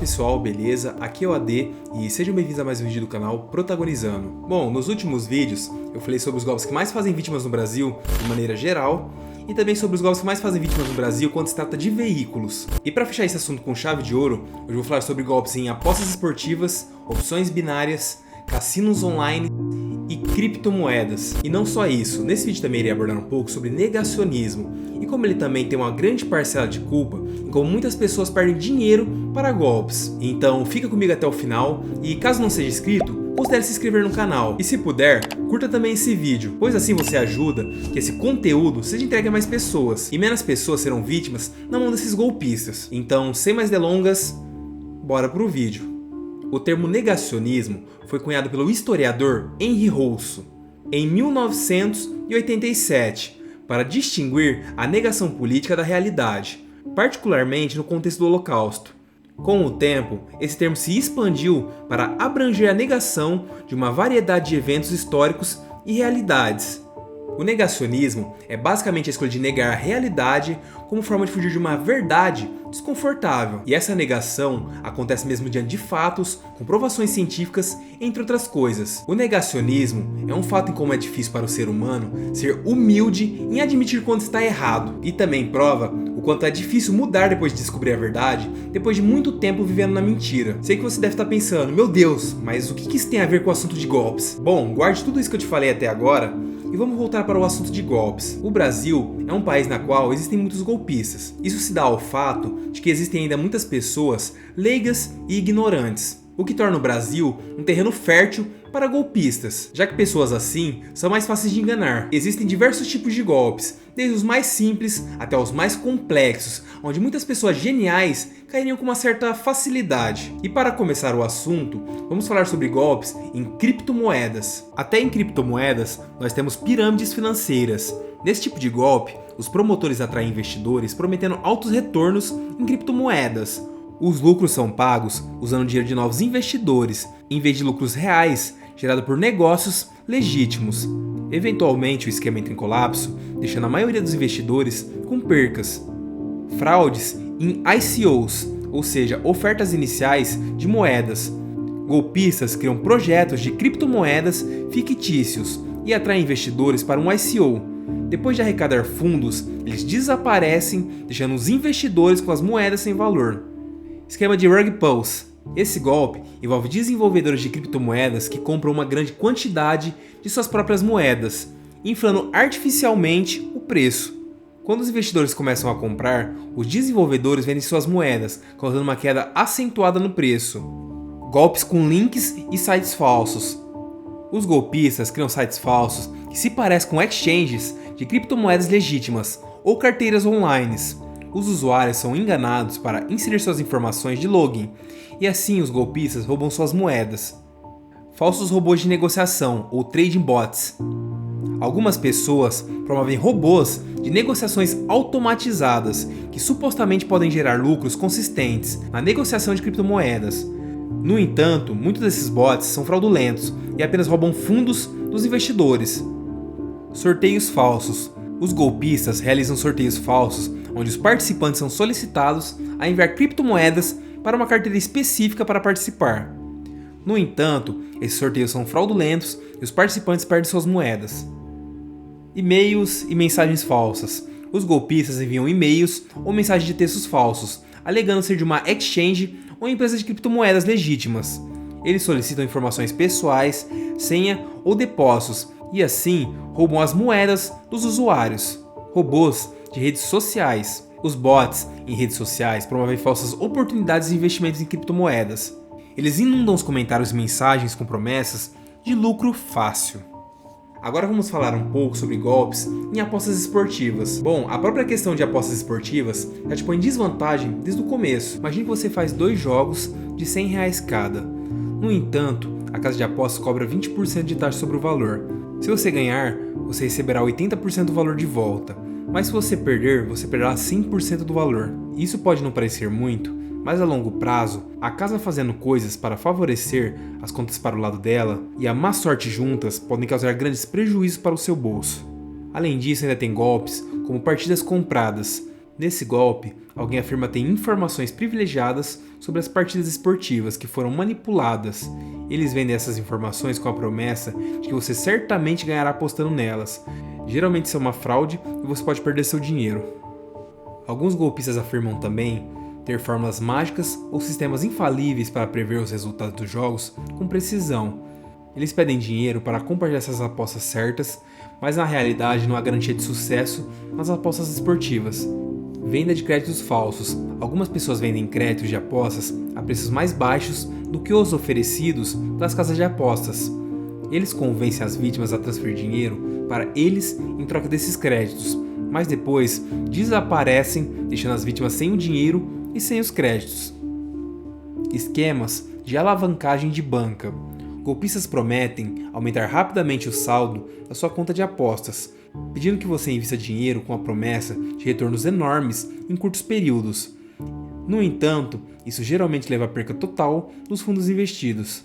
pessoal, beleza? Aqui é o AD e sejam bem-vindos a mais um vídeo do canal Protagonizando. Bom, nos últimos vídeos eu falei sobre os golpes que mais fazem vítimas no Brasil de maneira geral e também sobre os golpes que mais fazem vítimas no Brasil quando se trata de veículos. E para fechar esse assunto com chave de ouro, hoje eu vou falar sobre golpes em apostas esportivas, opções binárias, cassinos online e criptomoedas. E não só isso, nesse vídeo também irei abordar um pouco sobre negacionismo e como ele também tem uma grande parcela de culpa em como muitas pessoas perdem dinheiro para golpes. Então fica comigo até o final e caso não seja inscrito, considere se inscrever no canal. E se puder, curta também esse vídeo, pois assim você ajuda que esse conteúdo seja entregue a mais pessoas e menos pessoas serão vítimas na mão desses golpistas. Então, sem mais delongas, bora pro vídeo. O termo negacionismo foi cunhado pelo historiador Henri Rousseau em 1987 para distinguir a negação política da realidade, particularmente no contexto do Holocausto. Com o tempo, esse termo se expandiu para abranger a negação de uma variedade de eventos históricos e realidades. O negacionismo é basicamente a escolha de negar a realidade como forma de fugir de uma verdade desconfortável. E essa negação acontece mesmo diante de fatos, comprovações científicas, entre outras coisas. O negacionismo é um fato em como é difícil para o ser humano ser humilde em admitir quando está errado. E também prova o quanto é difícil mudar depois de descobrir a verdade, depois de muito tempo vivendo na mentira. Sei que você deve estar pensando, meu Deus, mas o que isso tem a ver com o assunto de golpes? Bom, guarde tudo isso que eu te falei até agora e vamos voltar para o assunto de golpes. O Brasil é um país na qual existem muitos golpistas. Isso se dá ao fato de que existem ainda muitas pessoas leigas e ignorantes, o que torna o Brasil um terreno fértil para golpistas, já que pessoas assim são mais fáceis de enganar. Existem diversos tipos de golpes, desde os mais simples até os mais complexos, onde muitas pessoas geniais cairiam com uma certa facilidade. E para começar o assunto, vamos falar sobre golpes em criptomoedas. Até em criptomoedas, nós temos pirâmides financeiras. Nesse tipo de golpe, os promotores atraem investidores prometendo altos retornos em criptomoedas. Os lucros são pagos usando o dinheiro de novos investidores, em vez de lucros reais gerados por negócios legítimos. Eventualmente, o esquema entra em colapso, deixando a maioria dos investidores com percas. Fraudes em ICOs, ou seja, ofertas iniciais de moedas. Golpistas criam projetos de criptomoedas fictícios e atraem investidores para um ICO. Depois de arrecadar fundos, eles desaparecem, deixando os investidores com as moedas sem valor. Esquema de rug pulls. Esse golpe envolve desenvolvedores de criptomoedas que compram uma grande quantidade de suas próprias moedas, inflando artificialmente o preço. Quando os investidores começam a comprar, os desenvolvedores vendem suas moedas, causando uma queda acentuada no preço. Golpes com links e sites falsos. Os golpistas criam sites falsos que se parecem com exchanges de criptomoedas legítimas ou carteiras online. Os usuários são enganados para inserir suas informações de login e assim os golpistas roubam suas moedas. Falsos robôs de negociação ou trading bots. Algumas pessoas promovem robôs de negociações automatizadas que supostamente podem gerar lucros consistentes na negociação de criptomoedas. No entanto, muitos desses bots são fraudulentos e apenas roubam fundos dos investidores. Sorteios falsos. Os golpistas realizam sorteios falsos onde os participantes são solicitados a enviar criptomoedas para uma carteira específica para participar. No entanto, esses sorteios são fraudulentos e os participantes perdem suas moedas. E-mails e mensagens falsas. Os golpistas enviam e-mails ou mensagens de textos falsos, alegando ser de uma exchange ou empresa de criptomoedas legítimas. Eles solicitam informações pessoais, senha ou depósitos e assim roubam as moedas dos usuários. Robôs de redes sociais. Os bots em redes sociais promovem falsas oportunidades de investimentos em criptomoedas. Eles inundam os comentários e mensagens com promessas de lucro fácil. Agora vamos falar um pouco sobre golpes em apostas esportivas. Bom, a própria questão de apostas esportivas já te põe em desvantagem desde o começo. Imagine que você faz 2 jogos de R$100 cada. No entanto, a casa de apostas cobra 20% de taxa sobre o valor. Se você ganhar, você receberá 80% do valor de volta. Mas se você perder, você perderá 100% do valor. Isso pode não parecer muito, mas a longo prazo, a casa fazendo coisas para favorecer as contas para o lado dela e a má sorte juntas podem causar grandes prejuízos para o seu bolso. Além disso, ainda tem golpes como partidas compradas. Nesse golpe, alguém afirma ter informações privilegiadas sobre as partidas esportivas que foram manipuladas. Eles vendem essas informações com a promessa de que você certamente ganhará apostando nelas. Geralmente isso é uma fraude e você pode perder seu dinheiro. Alguns golpistas afirmam também ter fórmulas mágicas ou sistemas infalíveis para prever os resultados dos jogos com precisão. Eles pedem dinheiro para compartilhar essas apostas certas, mas na realidade não há garantia de sucesso nas apostas esportivas. Venda de créditos falsos. Algumas pessoas vendem créditos de apostas a preços mais baixos do que os oferecidos das casas de apostas. Eles convencem as vítimas a transferir dinheiro para eles em troca desses créditos, mas depois desaparecem, deixando as vítimas sem o dinheiro e sem os créditos. Esquemas de alavancagem de banca. Golpistas prometem aumentar rapidamente o saldo da sua conta de apostas, pedindo que você invista dinheiro com a promessa de retornos enormes em curtos períodos. No entanto, isso geralmente leva à perca total dos fundos investidos.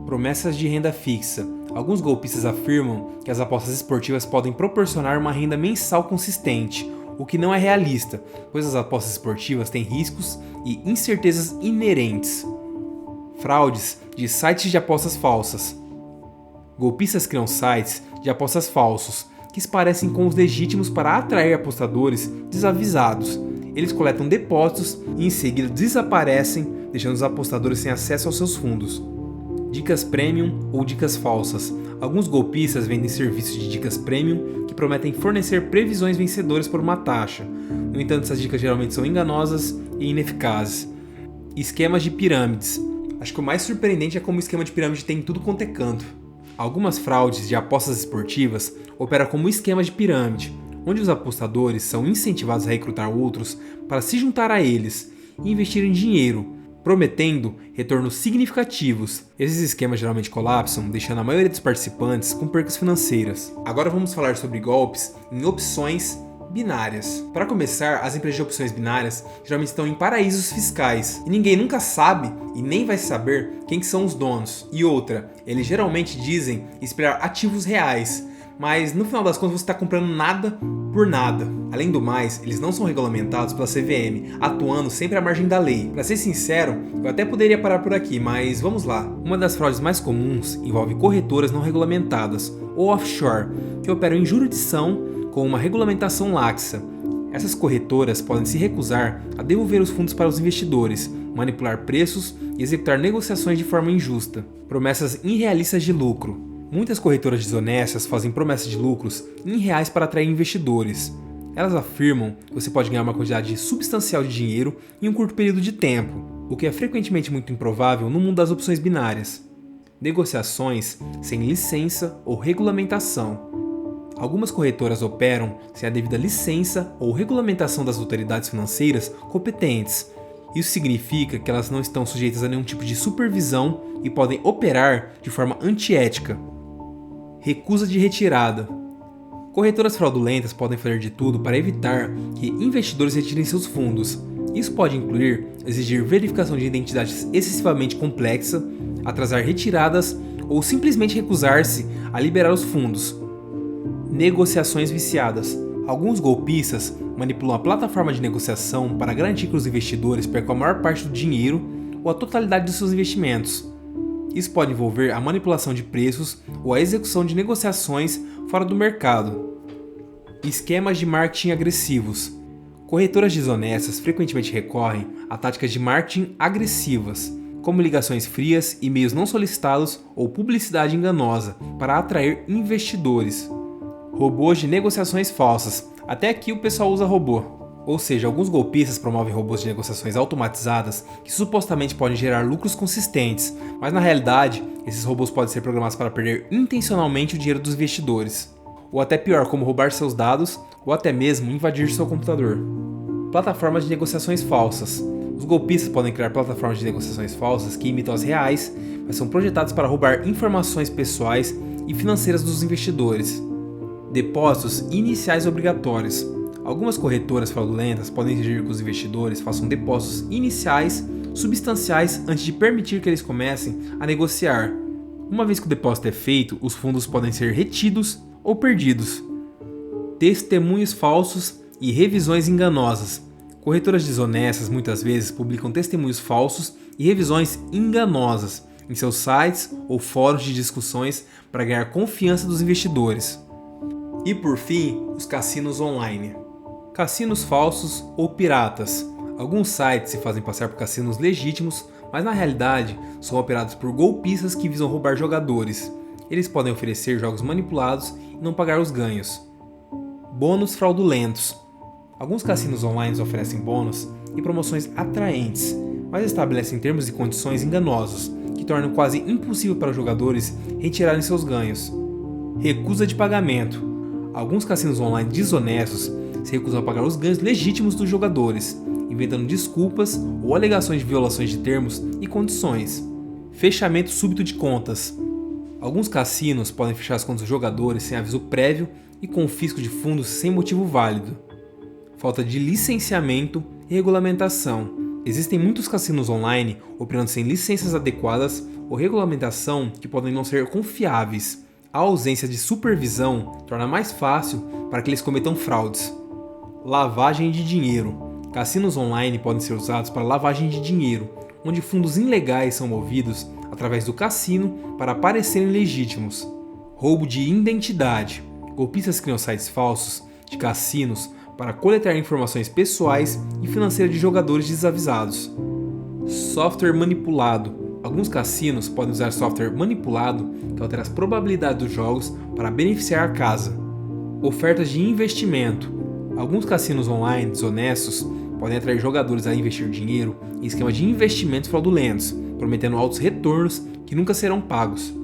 Promessas de renda fixa. Alguns golpistas afirmam que as apostas esportivas podem proporcionar uma renda mensal consistente, o que não é realista, pois as apostas esportivas têm riscos e incertezas inerentes. Fraudes de sites de apostas falsas. Golpistas criam sites de apostas falsos, que se parecem com os legítimos para atrair apostadores desavisados. Eles coletam depósitos e em seguida desaparecem, deixando os apostadores sem acesso aos seus fundos. Dicas premium ou dicas falsas. Alguns golpistas vendem serviços de dicas premium que prometem fornecer previsões vencedoras por uma taxa. No entanto, essas dicas geralmente são enganosas e ineficazes. Esquemas de pirâmides. Acho que o mais surpreendente é como o esquema de pirâmide tem em tudo quanto é canto. Algumas fraudes de apostas esportivas operam como esquemas de pirâmide, onde os apostadores são incentivados a recrutar outros para se juntar a eles e investirem dinheiro, prometendo retornos significativos. Esses esquemas geralmente colapsam, deixando a maioria dos participantes com percas financeiras. Agora vamos falar sobre golpes em opções binárias. Para começar, as empresas de opções binárias geralmente estão em paraísos fiscais e ninguém nunca sabe e nem vai saber quem que são os donos. E outra, eles geralmente dizem esperar ativos reais, mas no final das contas você está comprando nada por nada. Além do mais, eles não são regulamentados pela CVM, atuando sempre à margem da lei. Para ser sincero, eu até poderia parar por aqui, mas vamos lá. Uma das fraudes mais comuns envolve corretoras não regulamentadas, ou offshore, que operam em jurisdição com uma regulamentação laxa. Essas corretoras podem se recusar a devolver os fundos para os investidores, manipular preços e executar negociações de forma injusta. Promessas irrealistas de lucro. Muitas corretoras desonestas fazem promessas de lucros irreais para atrair investidores. Elas afirmam que você pode ganhar uma quantidade substancial de dinheiro em um curto período de tempo, o que é frequentemente muito improvável no mundo das opções binárias. Negociações sem licença ou regulamentação. Algumas corretoras operam sem a devida licença ou regulamentação das autoridades financeiras competentes. Isso significa que elas não estão sujeitas a nenhum tipo de supervisão e podem operar de forma antiética. Recusa de retirada. Corretoras fraudulentas podem fazer de tudo para evitar que investidores retirem seus fundos. Isso pode incluir exigir verificação de identidades excessivamente complexa, atrasar retiradas ou simplesmente recusar-se a liberar os fundos. Negociações viciadas. Alguns golpistas manipulam a plataforma de negociação para garantir que os investidores percam a maior parte do dinheiro ou a totalidade dos seus investimentos. Isso pode envolver a manipulação de preços ou a execução de negociações fora do mercado. Esquemas de marketing agressivos. Corretoras desonestas frequentemente recorrem a táticas de marketing agressivas, como ligações frias, e-mails não solicitados ou publicidade enganosa para atrair investidores. Robôs de negociações falsas. Até aqui o pessoal usa robô. Ou seja, alguns golpistas promovem robôs de negociações automatizadas que supostamente podem gerar lucros consistentes, mas na realidade, esses robôs podem ser programados para perder intencionalmente o dinheiro dos investidores. Ou até pior, como roubar seus dados ou até mesmo invadir seu computador. Plataformas de negociações falsas. Os golpistas podem criar plataformas de negociações falsas que imitam as reais, mas são projetadas para roubar informações pessoais e financeiras dos investidores. Depósitos iniciais obrigatórios. Algumas corretoras fraudulentas podem exigir que os investidores façam depósitos iniciais substanciais antes de permitir que eles comecem a negociar. Uma vez que o depósito é feito, os fundos podem ser retidos ou perdidos. Testemunhos falsos e revisões enganosas. Corretoras desonestas muitas vezes publicam testemunhos falsos e revisões enganosas em seus sites ou fóruns de discussões para ganhar confiança dos investidores. E por fim, os cassinos online. Cassinos falsos ou piratas. Alguns sites se fazem passar por cassinos legítimos, mas na realidade são operados por golpistas que visam roubar jogadores. Eles podem oferecer jogos manipulados e não pagar os ganhos. Bônus fraudulentos. Alguns cassinos online oferecem bônus e promoções atraentes, mas estabelecem termos e condições enganosos, que tornam quase impossível para os jogadores retirarem seus ganhos. Recusa de pagamento. Alguns cassinos online desonestos se recusam a pagar os ganhos legítimos dos jogadores, inventando desculpas ou alegações de violações de termos e condições. Fechamento súbito de contas. Alguns cassinos podem fechar as contas dos jogadores sem aviso prévio e confisco de fundos sem motivo válido. Falta de licenciamento e regulamentação. Existem muitos cassinos online operando sem licenças adequadas ou regulamentação que podem não ser confiáveis. A ausência de supervisão torna mais fácil para que eles cometam fraudes. Lavagem de dinheiro. Cassinos online podem ser usados para lavagem de dinheiro, onde fundos ilegais são movidos através do cassino para parecerem legítimos. Roubo de identidade. Golpistas criam sites falsos de cassinos para coletar informações pessoais e financeiras de jogadores desavisados. Software manipulado. Alguns cassinos podem usar software manipulado que altera as probabilidades dos jogos para beneficiar a casa. Ofertas de investimento. Alguns cassinos online desonestos podem atrair jogadores a investir dinheiro em esquemas de investimentos fraudulentos, prometendo altos retornos que nunca serão pagos.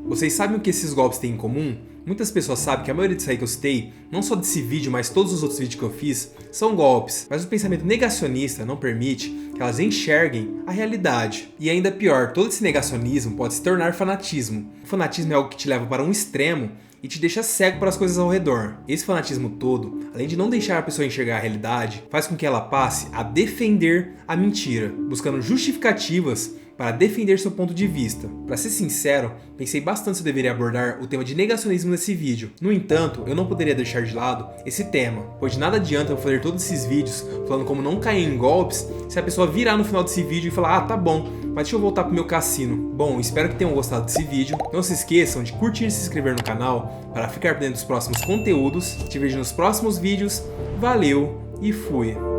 Vocês sabem o que esses golpes têm em comum? Muitas pessoas sabem que a maioria disso aí que eu citei, não só desse vídeo, mas todos os outros vídeos que eu fiz, são golpes, mas o pensamento negacionista não permite que elas enxerguem a realidade. E ainda pior, todo esse negacionismo pode se tornar fanatismo. O fanatismo é algo que te leva para um extremo e te deixa cego para as coisas ao redor. Esse fanatismo todo, além de não deixar a pessoa enxergar a realidade, faz com que ela passe a defender a mentira, buscando justificativas para defender seu ponto de vista. Para ser sincero, pensei bastante se eu deveria abordar o tema de negacionismo nesse vídeo. No entanto, eu não poderia deixar de lado esse tema, pois de nada adianta eu fazer todos esses vídeos falando como não cair em golpes se a pessoa virar no final desse vídeo e falar: ah, tá bom, mas deixa eu voltar pro meu cassino. Bom, espero que tenham gostado desse vídeo. Não se esqueçam de curtir e se inscrever no canal para ficar por dentro dos próximos conteúdos. Te vejo nos próximos vídeos. Valeu e fui!